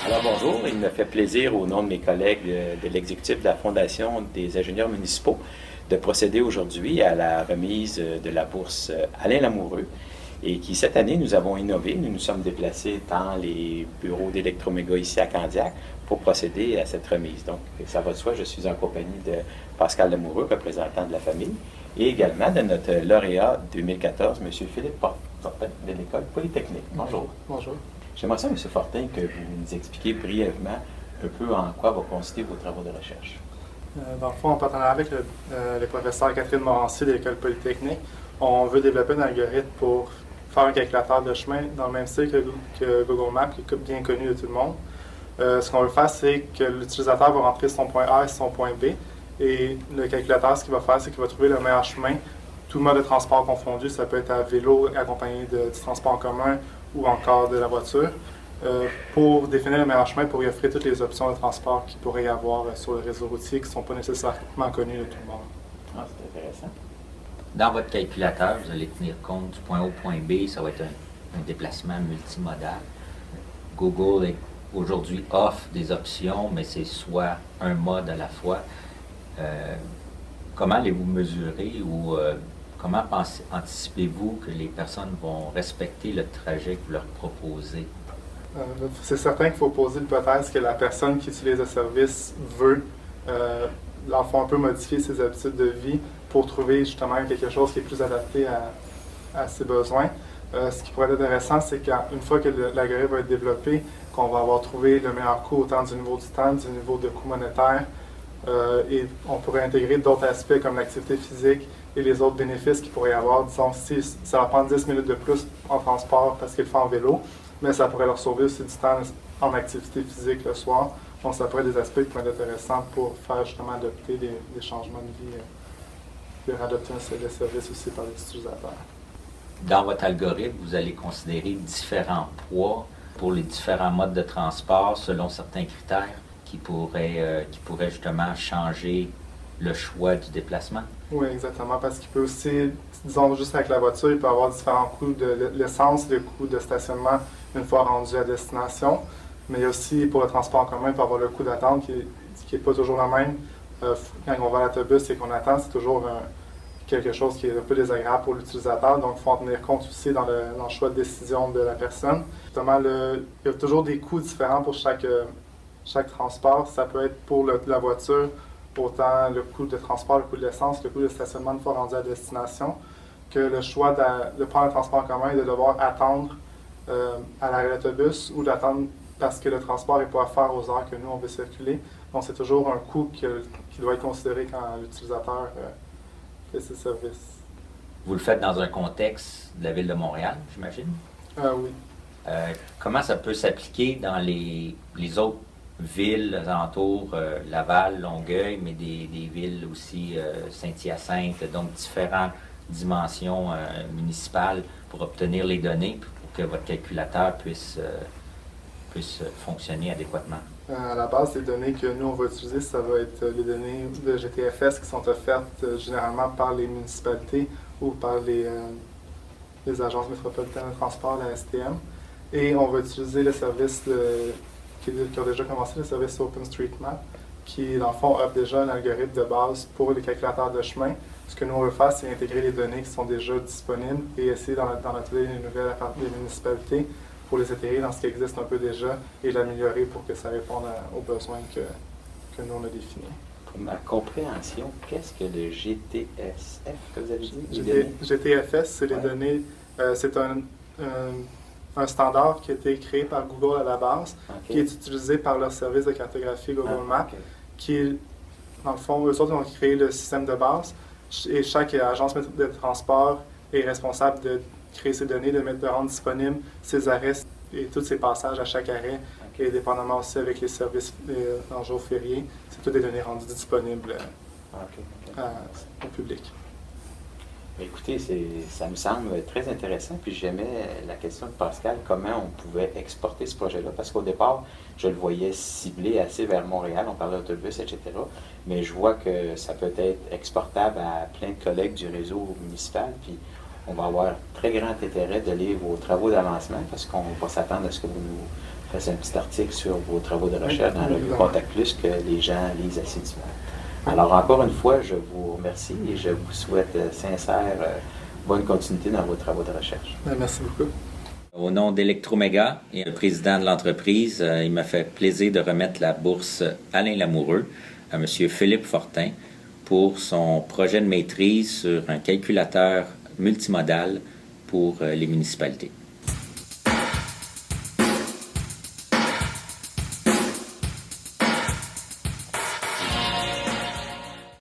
Alors bonjour, il me fait plaisir au nom de mes collègues de l'exécutif de la Fondation des ingénieurs municipaux de procéder aujourd'hui à la remise de la bourse Alain Lamoureux et qui cette année nous avons innové, nous nous sommes déplacés dans les bureaux d'Electroméga ici à Candiac pour procéder à cette remise. Donc ça va de soi, je suis en compagnie de Pascal Lamoureux, représentant de la famille, et également de notre lauréat 2014, M. Philippe Fortin de l'École polytechnique. Bonjour. Bonjour. J'aimerais ça, M. Fortin, que vous nous expliquiez brièvement un peu en quoi vont consister vos travaux de recherche. Dans le fond, en partenariat avec le professeur Catherine Morancy de l'École polytechnique, on veut développer un algorithme pour faire un calculateur de chemin dans le même style que Google Maps, qui est bien connu de tout le monde. Ce qu'on veut faire, c'est que l'utilisateur va rentrer son point A et son point B, et le calculateur, ce qu'il va faire, c'est qu'il va trouver le meilleur chemin, tout mode de transport confondu. Ça peut être à vélo, accompagné du transport en commun, ou encore de la voiture, pour définir le meilleur chemin, pour y offrir toutes les options de transport qu'il pourrait y avoir sur le réseau routier qui ne sont pas nécessairement connues de tout le monde. Ah, c'est intéressant. Dans votre calculateur, vous allez tenir compte du point A au point B, ça va être un déplacement multimodal. Google aujourd'hui offre des options, mais c'est soit un mode à la fois. Comment allez-vous mesurer ou comment anticipez-vous que les personnes vont respecter le trajet que vous leur proposez? C'est certain qu'il faut poser l'hypothèse que la personne qui utilise le service veut, dans le fond, un peu modifier ses habitudes de vie pour trouver justement quelque chose qui est plus adapté à ses besoins. Ce qui pourrait être intéressant, c'est qu'une fois que l'algorithme va être développé, qu'on va avoir trouvé le meilleur coût autant du niveau du temps, du niveau de coût monétaire, et on pourrait intégrer d'autres aspects comme l'activité physique et les autres bénéfices qu'il pourrait y avoir. Disons, si ça va prendre 10 minutes de plus en transport parce qu'ils le font en vélo, mais ça pourrait leur sauver aussi du temps en activité physique le soir. Donc, ça pourrait être des aspects qui pourraient être intéressants pour faire justement adopter des changements de vie, pour adopter le service aussi par les utilisateurs. Dans votre algorithme, vous allez considérer différents poids pour les différents modes de transport selon certains critères qui pourraient justement changer le choix du déplacement? Oui, exactement, parce qu'il peut aussi, disons juste avec la voiture, il peut avoir différents coûts de l'essence, le coût de stationnement une fois rendu à destination, mais aussi pour le transport en commun, il peut avoir le coût d'attente qui n'est pas toujours le même. Quand on va à l'autobus et qu'on attend, c'est toujours quelque chose qui est un peu désagréable pour l'utilisateur, donc il faut en tenir compte aussi dans le choix de décision de la personne. Justement, il y a toujours des coûts différents pour chaque transport. Ça peut être pour la voiture, autant le coût de transport, le coût de l'essence, le coût de stationnement une fois rendu à destination, que le choix de prendre un transport en commun et de devoir attendre à l'arrêt d'autobus ou d'attendre parce que le transport n'est pas à faire aux heures que nous, on veut circuler. Donc, c'est toujours un coût qui doit être considéré quand l'utilisateur fait ses services. Vous le faites dans un contexte de la ville de Montréal, j'imagine? Oui. Comment ça peut s'appliquer dans les autres villes alentours, Laval, Longueuil, mais des villes aussi, Saint-Hyacinthe, donc différentes dimensions municipales pour obtenir les données pour que votre calculateur puisse fonctionner adéquatement? À la base, les données que nous, on va utiliser, ça va être les données de GTFS qui sont offertes généralement par les municipalités ou par les agences métropolitaines de transport, la STM. Et on va utiliser le service qui a déjà commencé, le service OpenStreetMap, qui, dans le fond, offre déjà un algorithme de base pour les calculateurs de chemin. Ce que nous, on veut faire, c'est intégrer les données qui sont déjà disponibles et essayer d'en attirer les nouvelles à partir des municipalités pour les intégrer dans ce qui existe un peu déjà et l'améliorer pour que ça réponde aux besoins que nous, on a définis. Pour ma compréhension, qu'est-ce que le GTSF que vous avez dit? GTFS, c'est les Ouais. données, c'est un standard qui a été créé par Google à la base, Okay. qui est utilisé par leur service de cartographie Google Maps, okay. qui est, dans le fond, eux autres ont créé le système de base et chaque agence de transport est responsable de créer ces données, de rendre disponibles ses arrêts et tous ses passages à chaque arrêt, et dépendamment aussi avec les services en jour férié, c'est toutes des données rendues disponibles au public. Écoutez, ça me semble très intéressant. Puis j'aimais la question de Pascal, comment on pouvait exporter ce projet-là. Parce qu'au départ, je le voyais ciblé assez vers Montréal, on parlait d'autobus, etc. Mais je vois que ça peut être exportable à plein de collègues du réseau municipal. Puis on va avoir très grand intérêt de lire vos travaux d'avancement parce qu'on va s'attendre à ce que vous nous fasse un petit article sur vos travaux de recherche dans le revue Contact Plus que les gens lisent assidûment. Alors, encore une fois, je vous remercie et je vous souhaite sincère bonne continuité dans vos travaux de recherche. Merci beaucoup. Au nom d'Electroméga et le président de l'entreprise, il m'a fait plaisir de remettre la bourse Alain Lamoureux à M. Philippe Fortin pour son projet de maîtrise sur un calculateur multimodal pour les municipalités.